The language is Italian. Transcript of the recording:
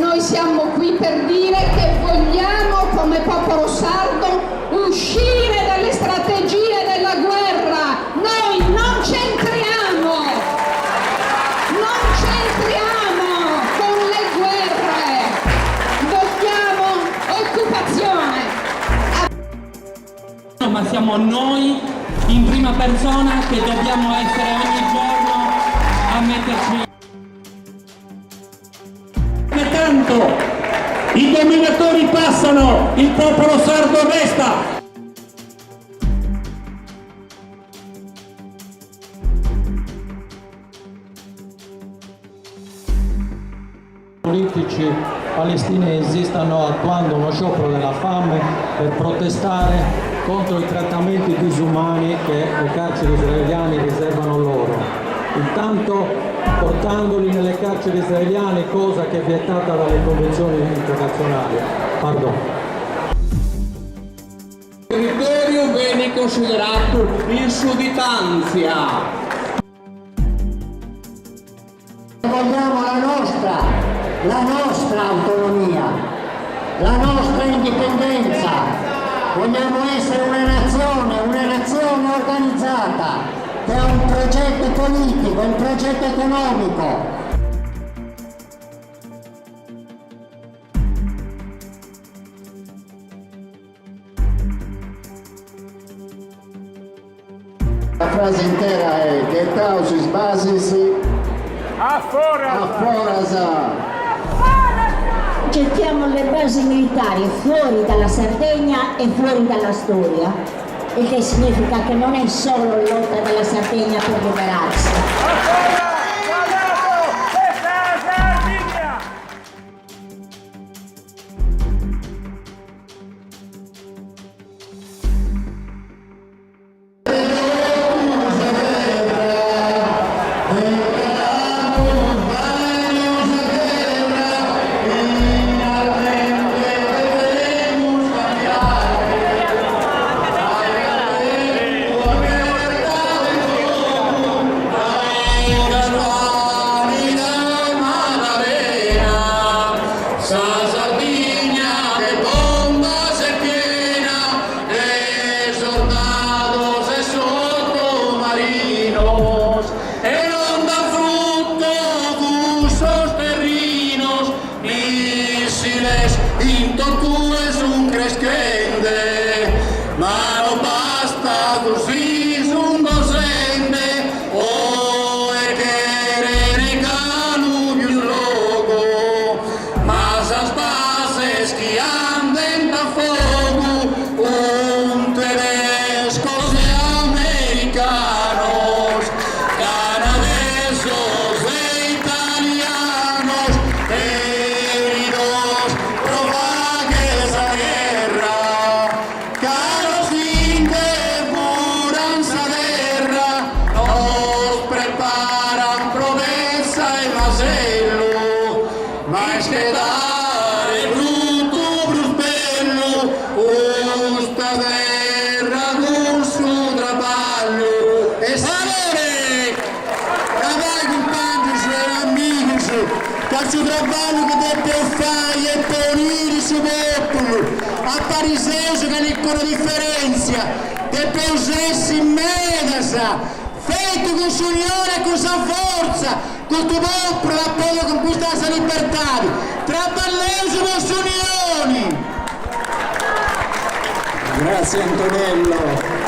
noi siamo qui per dire che vogliamo, come popolo sardo, uscire dalle strategie della guerra. Noi non c'entriamo con le guerre, vogliamo occupazione. Ma siamo noi in prima persona che dobbiamo essere ogni giorno a metterci. Pertanto i dominatori passano, il popolo sardo resta. I politici palestinesi stanno attuando uno sciopero della fame per protestare contro i trattamenti disumani che le carceri israeliane riservano loro, intanto portandoli nelle carceri israeliane, cosa che è vietata dalle convenzioni internazionali. Il territorio viene considerato in sudditanza. Vogliamo la nostra autonomia, la nostra indipendenza. Vogliamo essere una nazione organizzata, che ha un progetto politico, un progetto economico. La frase intera è Getausis basis a Foras. Gettiamo le basi militari fuori dalla Sardegna e fuori dalla storia, il che significa che non è solo lotta della Sardegna per liberarsi. Questo trabalho che deve fare e per unire su popolo, a Parisese che ne con differenza, che per usarsi in medasa, feito con s'unione e con sa forza, con tuo popolo la poi conquistare la libertà, trabalhemos con s'unione. Grazie Antonello.